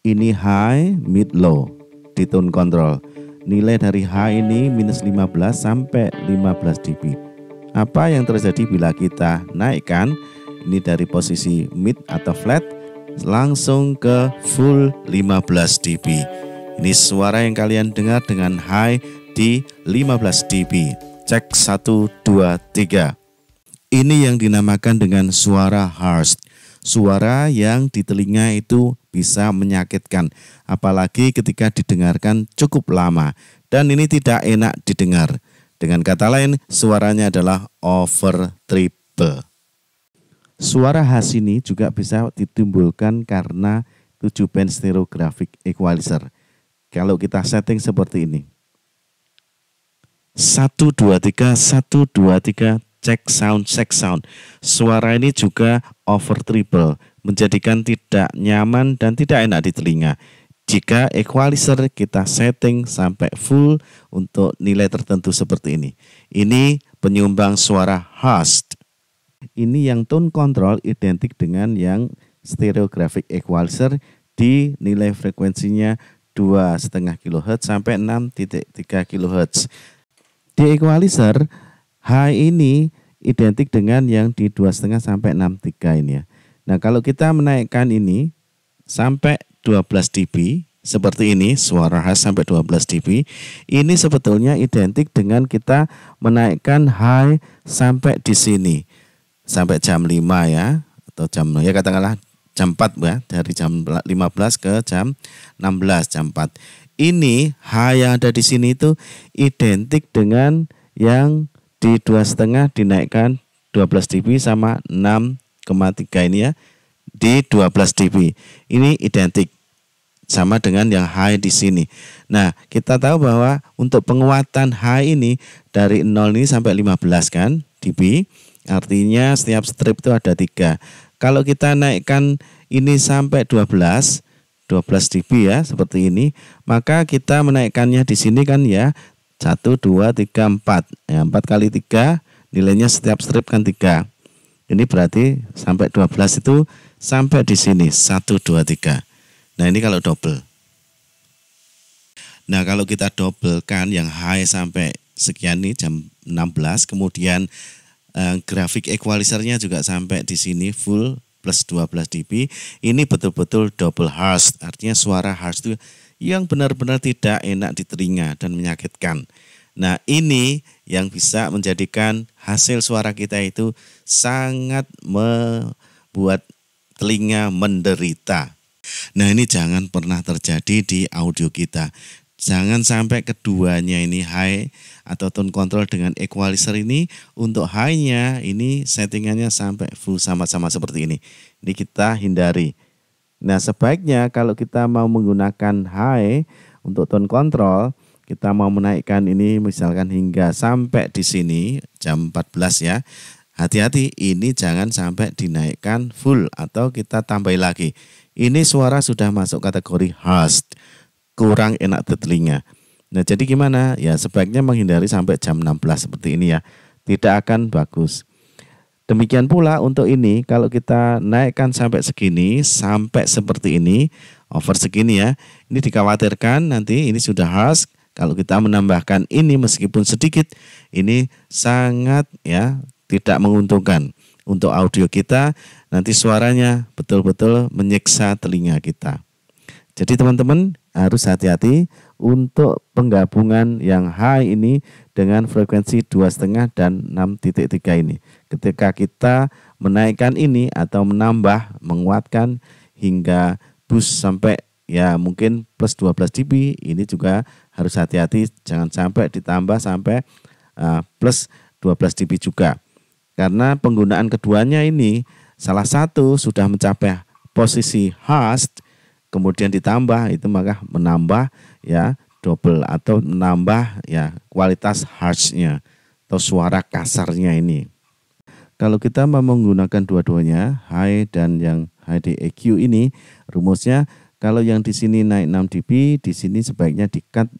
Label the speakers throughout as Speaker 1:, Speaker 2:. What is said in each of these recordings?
Speaker 1: Ini high, mid, low di tone control. Nilai dari high ini minus 15 sampai 15 dB. Apa yang terjadi bila kita naikkan ini dari posisi mid atau flat langsung ke full 15 dB. Ini suara yang kalian dengar dengan high di 15 dB. Cek 1, 2, 3. Ini yang dinamakan dengan suara harsh. Suara yang di telinga itu bisa menyakitkan, apalagi ketika didengarkan cukup lama. Dan ini tidak enak didengar. Dengan kata lain, suaranya adalah over treble. Suara khas ini juga bisa ditimbulkan karena 7 band stereographic equalizer. Kalau kita setting seperti ini. 1, 2, 3, 1, 2, 3, check sound, check sound. Suara ini juga over treble, menjadikan tidak nyaman dan tidak enak di telinga. Jika equalizer kita setting sampai full untuk nilai tertentu seperti ini. Ini penyumbang suara harsh. Ini yang tone control identik dengan yang stereographic equalizer di nilai frekuensinya 2,5 kHz sampai 6,3 kHz. Di equalizer high ini identik dengan yang di 2,5 sampai 6,3 ini ya. Nah, kalau kita menaikkan ini sampai 12 dB seperti ini, suara khas sampai 12 dB, ini sebetulnya identik dengan kita menaikkan high sampai di sini. Sampai jam 5 ya, atau ya katakanlah jam 4 ya, dari jam 15 ke jam 16, jam 4. Ini high yang ada di sini itu identik dengan yang di 2,5 dinaikkan 12 dB sama 6,3 ini ya, di 12 dB. Ini identik sama dengan yang high di sini. Nah, kita tahu bahwa untuk penguatan high ini dari 0 ini sampai 15 kan dB. Artinya setiap strip itu ada 3. Kalau kita naikkan ini sampai 12 dB ya, seperti ini, maka kita menaikkannya di sini kan ya 1, 2, 3, 4. Ya, 4 kali 3 nilainya setiap strip kan 3. Ini berarti sampai 12 itu sampai di sini 1, 2, 3. Nah, ini kalau double. Nah, kalau kita dobelkan yang high sampai sekian nih jam 16, kemudian grafik equalizernya juga sampai di sini full plus 12 dB. Ini betul-betul double harsh. Artinya suara harsh itu yang benar-benar tidak enak di telinga dan menyakitkan. Nah, ini yang bisa menjadikan hasil suara kita itu sangat membuat telinga menderita. Nah, ini jangan pernah terjadi di audio kita. Jangan sampai keduanya ini high atau tone control dengan equalizer ini, untuk high-nya ini settingannya sampai full sama-sama seperti ini. Ini kita hindari. Nah, sebaiknya kalau kita mau menggunakan high untuk tone control, kita mau menaikkan ini misalkan hingga sampai di sini jam 14 ya. Hati-hati, ini jangan sampai dinaikkan full atau kita tambahin lagi. Ini suara sudah masuk kategori harsh, kurang enak di telinga. Nah, jadi gimana? Ya, sebaiknya menghindari sampai jam 16 seperti ini ya. Tidak akan bagus. Demikian pula untuk ini, kalau kita naikkan sampai segini, sampai seperti ini, over segini ya. Ini dikhawatirkan nanti ini sudah harsh. Kalau kita menambahkan ini meskipun sedikit, ini sangat ya tidak menguntungkan untuk audio kita. Nanti suaranya betul-betul menyiksa telinga kita. Jadi teman-teman harus hati-hati untuk penggabungan yang high ini dengan frekuensi 2,5 dan 6,3 ini. Ketika kita menaikkan ini atau menambah, menguatkan hingga boost sampai ya mungkin plus 12 dB, ini juga harus hati-hati, jangan sampai ditambah sampai plus 12 dB juga. Karena penggunaan keduanya ini salah satu sudah mencapai posisi harsh, kemudian ditambah itu maka menambah ya double atau menambah ya kualitas harshnya atau suara kasarnya ini. Kalau kita mau menggunakan dua-duanya, high dan yang HD EQ ini, rumusnya kalau yang di sini naik 6 dB, di sini sebaiknya di-cut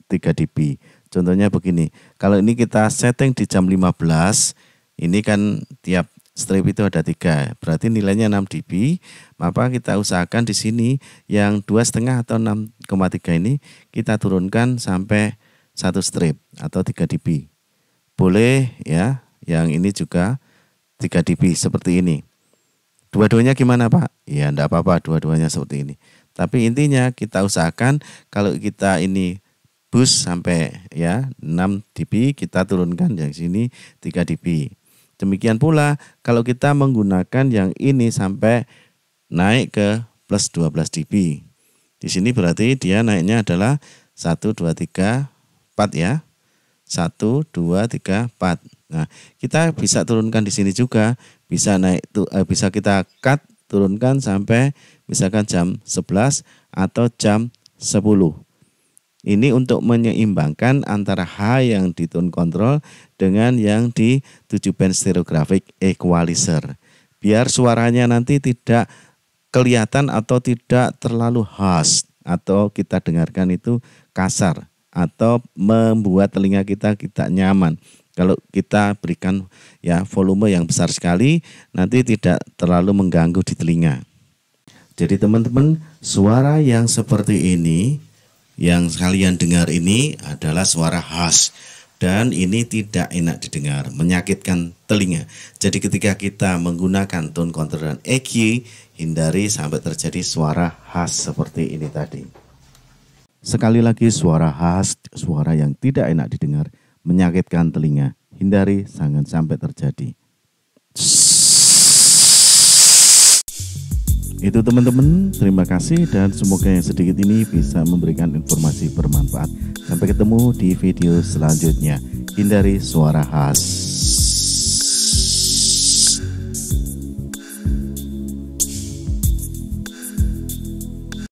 Speaker 1: 3 dB. Contohnya begini, kalau ini kita setting di jam 15, ini kan tiap strip itu ada 3, berarti nilainya 6 dB. Maka kita usahakan di sini yang 2,5 atau 6,3 ini kita turunkan sampai 1 strip atau 3 dB. Boleh ya, yang ini juga 3 dB seperti ini. Dua-duanya gimana Pak? Ya enggak apa-apa dua-duanya seperti ini. Tapi intinya kita usahakan kalau kita ini boost sampai ya 6 dB, kita turunkan yang sini 3 dB. Demikian pula kalau kita menggunakan yang ini sampai naik ke plus 12 dB. Di sini berarti dia naiknya adalah 1, 2, 3, 4 ya. 1, 2, 3, 4. Nah, kita bisa turunkan di sini juga, bisa naik bisa kita cut turunkan sampai misalkan jam 11 atau jam 10. Ini untuk menyeimbangkan antara high yang di tone control dengan yang di 7 band stereographic equalizer. Biar suaranya nanti tidak kelihatan atau tidak terlalu harsh atau kita dengarkan itu kasar atau membuat telinga kita tidak nyaman. Kalau kita berikan ya volume yang besar sekali, nanti tidak terlalu mengganggu di telinga. Jadi teman-teman, suara yang seperti ini yang kalian dengar ini adalah suara khas dan ini tidak enak didengar, menyakitkan telinga. Jadi ketika kita menggunakan tone control dan EQ, hindari sampai terjadi suara khas seperti ini tadi. Sekali lagi, suara khas, suara yang tidak enak didengar, menyakitkan telinga, hindari jangan sampai terjadi. Itu teman-teman, terima kasih dan semoga yang sedikit ini bisa memberikan informasi bermanfaat. Sampai ketemu di video selanjutnya. Hindari suara khas.